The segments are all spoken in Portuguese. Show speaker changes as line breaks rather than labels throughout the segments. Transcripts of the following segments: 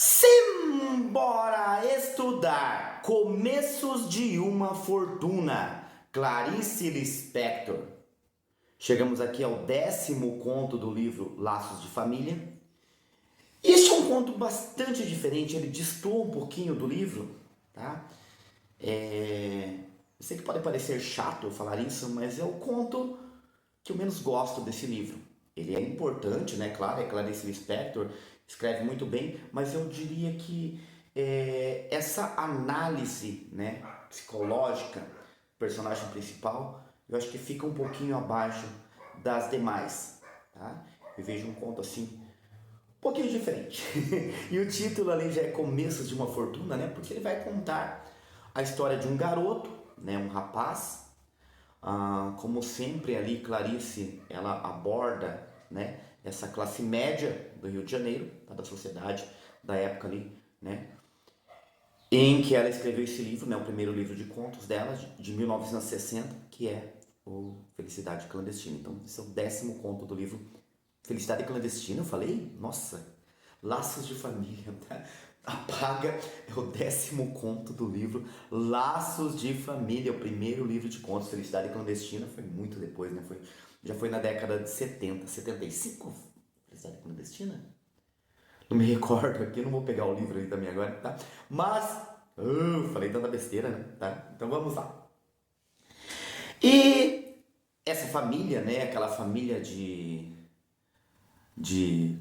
Simbora estudar Começos de uma Fortuna, Clarice Lispector. Chegamos aqui ao 10º conto do livro Laços de Família. Este é um conto bastante diferente, ele destoa um pouquinho do livro, tá? Eu sei que pode parecer chato eu falar isso, mas é o conto que eu menos gosto desse livro. Ele é importante, né? Claro, é Clarice Lispector, escreve muito bem, mas eu diria que essa análise, né, psicológica do personagem principal, eu acho que fica um pouquinho abaixo das demais, tá? Eu vejo um conto assim, um pouquinho diferente. E o título ali já é Começos de uma Fortuna, né? Porque ele vai contar a história de um garoto, né, um rapaz. Como sempre ali Clarice ela aborda, né, essa classe média do Rio de Janeiro, tá, da sociedade da época ali, né, em que ela escreveu esse livro, né, o primeiro livro de contos dela, de 1960, que é o Felicidade Clandestina. Então esse é o 10º conto do livro Felicidade Clandestina, eu falei? Nossa, Laços de Família, tá? Apaga é o 10º conto do livro Laços de Família, o primeiro livro de contos. Felicidade Clandestina foi muito depois, né? Já foi na década de 70, 75? Felicidade Clandestina? Não me recordo aqui, não vou pegar o livro aí também agora, tá? Mas, falei tanta besteira, né? Tá? Então vamos lá. E essa família, né? Aquela família de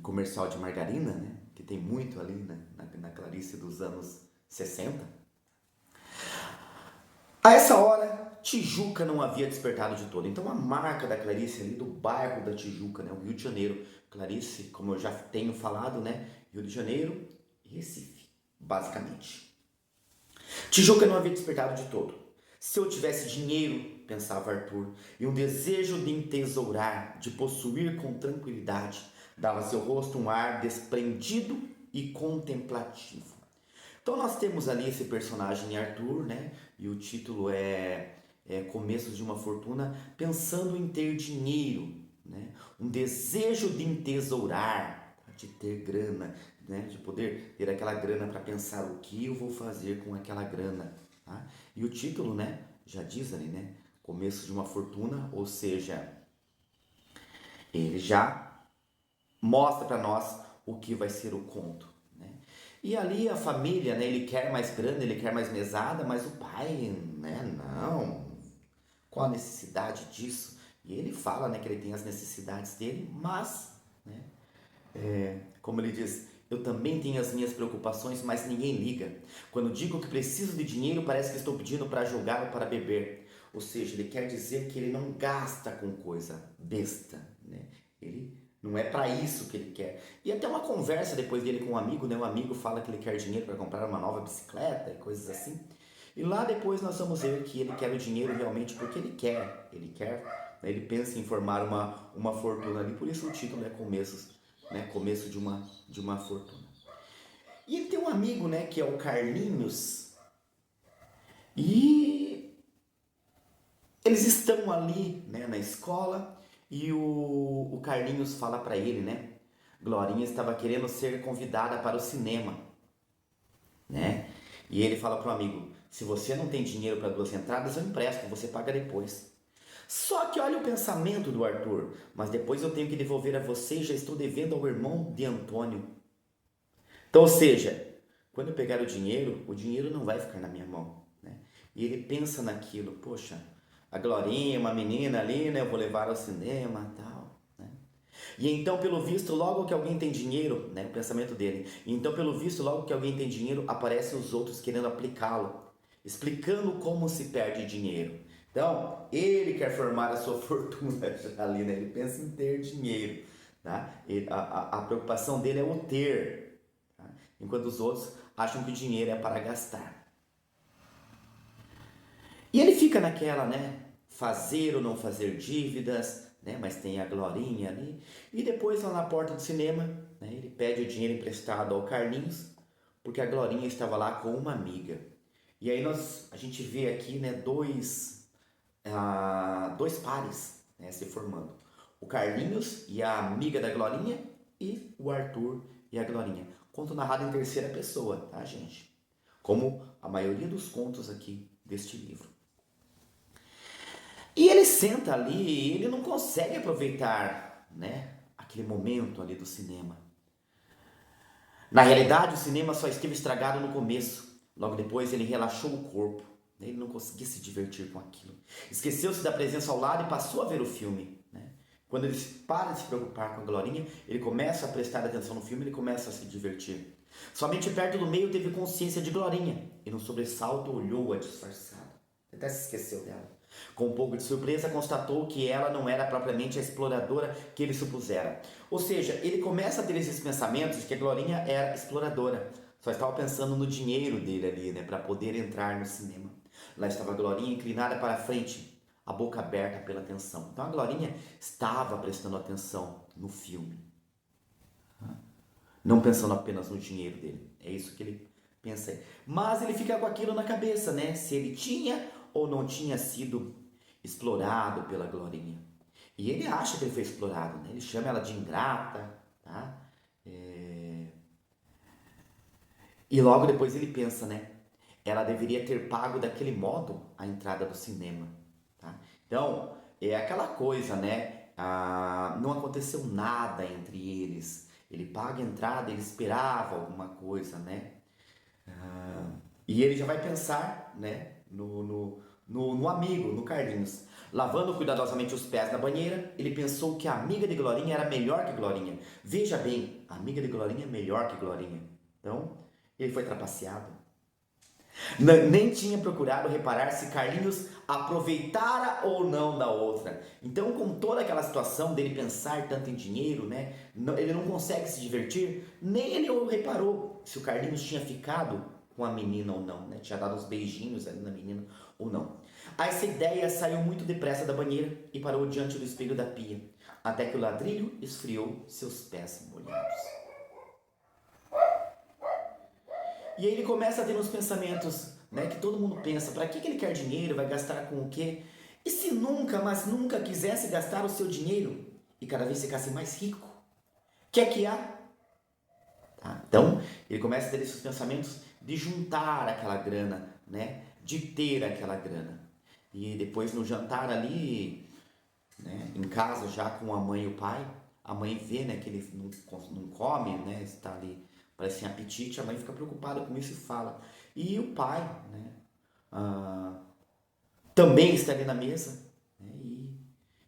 comercial de margarina, né? Que tem muito ali, né? Na Clarice dos anos 60. A essa hora, Tijuca não havia despertado de todo. Então a marca da Clarice ali do bairro da Tijuca, né? O Rio de Janeiro. Clarice, como eu já tenho falado, né? Rio de Janeiro e Recife, basicamente. Tijuca não havia despertado de todo. Se eu tivesse dinheiro, pensava Arthur, e um desejo de entesourar, de possuir com tranquilidade, dava ao seu rosto um ar desprendido e contemplativo. Então nós temos ali esse personagem Arthur, né? E o título é Começos de uma Fortuna, pensando em ter dinheiro, né? Um desejo de entesourar, de ter grana, né? De poder ter aquela grana para pensar o que eu vou fazer com aquela grana. Tá? E o título, né? Já diz ali, né? Começo de uma Fortuna, ou seja, ele já mostra para nós o que vai ser o conto. Né? E ali a família, né, ele quer mais grana, ele quer mais mesada, mas o pai, né, não. Qual a necessidade disso? E ele fala, né, que ele tem as necessidades dele, mas, né, como ele diz, eu também tenho as minhas preocupações, mas ninguém liga. Quando digo que preciso de dinheiro, parece que estou pedindo para jogar ou para beber. Ou seja, ele quer dizer que ele não gasta com coisa besta, né? Ele não é para isso que ele quer. E até uma conversa depois dele com um amigo, né? O amigo fala que ele quer dinheiro para comprar uma nova bicicleta e coisas assim. E lá depois nós vamos ver que ele quer o dinheiro realmente porque ele quer. Ele quer, né? Ele pensa em formar uma fortuna ali. Por isso o título é Começos, né? Começo de uma fortuna. E ele tem um amigo, né? Que é o Carlinhos. E eles estão ali, né, na escola e o Carlinhos fala para ele, né? Glorinha estava querendo ser convidada para o cinema, né? E ele fala pro amigo: se você não tem dinheiro para 2 entradas, eu empresto, você paga depois. Só que olha o pensamento do Arthur: mas depois eu tenho que devolver a você e já estou devendo ao irmão de Antônio. Então, ou seja, quando eu pegar o dinheiro não vai ficar na minha mão, né? E ele pensa naquilo: poxa, a Glorinha, uma menina ali, né? Eu vou levar ao cinema, tal, né? E então, pelo visto, logo que alguém tem dinheiro, né? O pensamento dele. E então, pelo visto, logo que alguém tem dinheiro, aparecem os outros querendo aplicá-lo, explicando como se perde dinheiro. Então, ele quer formar a sua fortuna já ali, né? Ele pensa em ter dinheiro, tá? A preocupação dele é o ter, tá? Enquanto os outros acham que o dinheiro é para gastar. E ele fica naquela, né? Fazer ou não fazer dívidas, né? Mas tem a Glorinha ali. E depois, lá na porta do cinema, né? Ele pede o dinheiro emprestado ao Carlinhos, porque a Glorinha estava lá com uma amiga. E aí a gente vê aqui, né? Dois pares, né, se formando. O Carlinhos e a amiga da Glorinha e o Arthur e a Glorinha. conto narrado em terceira pessoa, tá, gente? Como a maioria dos contos aqui deste livro. E ele senta ali e ele não consegue aproveitar, né, aquele momento ali do cinema. Na realidade, o cinema só esteve estragado no começo. Logo depois, ele relaxou o corpo. Ele não conseguia se divertir com aquilo. Esqueceu-se da presença ao lado e passou a ver o filme, né? Quando ele para de se preocupar com a Glorinha, ele começa a prestar atenção no filme, ele começa a se divertir. Somente perto do meio teve consciência de Glorinha e num sobressalto olhou-a disfarçada. Até se esqueceu dela. Com um pouco de surpresa, constatou que ela não era propriamente a exploradora que ele supusera. Ou seja, ele começa a ter esses pensamentos de que a Glorinha era exploradora. Só estava pensando no dinheiro dele ali, né, para poder entrar no cinema. Lá estava a Glorinha inclinada para a frente, a boca aberta pela atenção. Então a Glorinha estava prestando atenção no filme, não pensando apenas no dinheiro dele. É isso que ele pensa aí. Mas ele fica com aquilo na cabeça, né? Se ele tinha ou não tinha sido explorado pela Glorinha. E ele acha que ele foi explorado, né? Ele chama ela de ingrata, tá? E logo depois ele pensa, né? Ela deveria ter pago daquele modo a entrada do cinema, tá? Então, é aquela coisa, né? Não aconteceu nada entre eles. Ele paga a entrada, ele esperava alguma coisa, né? E ele já vai pensar, né, no amigo, no Carlinhos. Lavando cuidadosamente os pés na banheira, ele pensou que a amiga de Glorinha era melhor que Glorinha. Veja bem, a amiga de Glorinha é melhor que Glorinha. Então, ele foi trapaceado. Nem tinha procurado reparar se Carlinhos aproveitara ou não da outra. Então, com toda aquela situação dele pensar tanto em dinheiro, né? Ele não consegue se divertir, nem ele reparou se o Carlinhos tinha ficado com a menina ou não, né? Tinha dado uns beijinhos ali na menina ou não. Essa ideia saiu muito depressa da banheira e parou diante do espelho da pia, até que o ladrilho esfriou seus pés molhados. E aí ele começa a ter uns pensamentos, né, que todo mundo pensa, para que ele quer dinheiro, vai gastar com o quê? E se nunca, mas nunca quisesse gastar o seu dinheiro e cada vez ficasse mais rico? O que é que há? Tá? Então, ele começa a ter esses pensamentos de juntar aquela grana, né, de ter aquela grana. E depois no jantar ali, né, em casa já com a mãe e o pai, a mãe vê, né, que ele não come, né, está ali, parece sem apetite, a mãe fica preocupada com isso e fala. E o pai, né, também está ali na mesa, né, e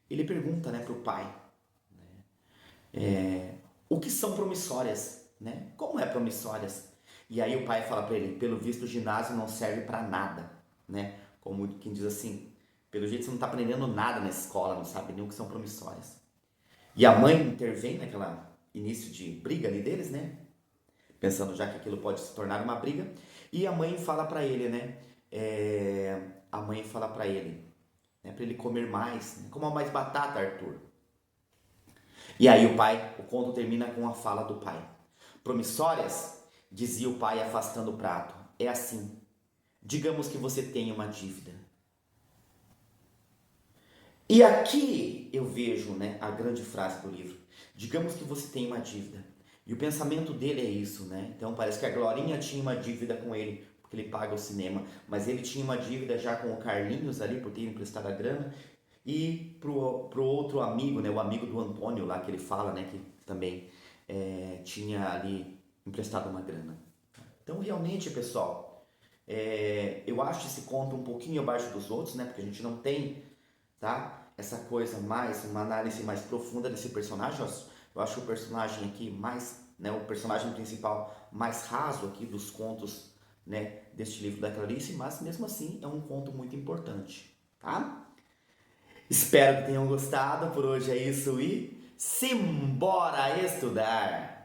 ele pergunta, né, para o pai, o que são promissórias, né? Como é promissórias? E aí o pai fala para ele, pelo visto o ginásio não serve para nada, né? Como quem diz assim, pelo jeito você não está aprendendo nada na escola, não sabe nem o que são promissórias. E a mãe intervém naquela início de briga ali deles, né? Pensando já que aquilo pode se tornar uma briga. E a mãe fala para ele, né? A mãe fala para ele, né? Para ele comer mais, né? Coma mais batata, Arthur. E aí o conto termina com a fala do pai. Promissórias, dizia o pai afastando o prato, é assim. Digamos que você tenha uma dívida. E aqui eu vejo, né, a grande frase do livro. Digamos que você tem uma dívida. E o pensamento dele é isso, né? Então parece que a Glorinha tinha uma dívida com ele, porque ele paga o cinema. Mas ele tinha uma dívida já com o Carlinhos ali, por ter emprestado a grana. E pro outro amigo, né, o amigo do Antônio lá, que ele fala, né, que também tinha ali emprestado uma grana. Então realmente, pessoal, eu acho esse conto um pouquinho abaixo dos outros, né, porque a gente não tem, tá, essa coisa mais, uma análise mais profunda desse personagem. Eu acho o personagem aqui mais, né, o personagem principal mais raso aqui dos contos, né, deste livro da Clarice, mas mesmo assim é um conto muito importante, tá? Espero que tenham gostado. Por hoje é isso e simbora estudar!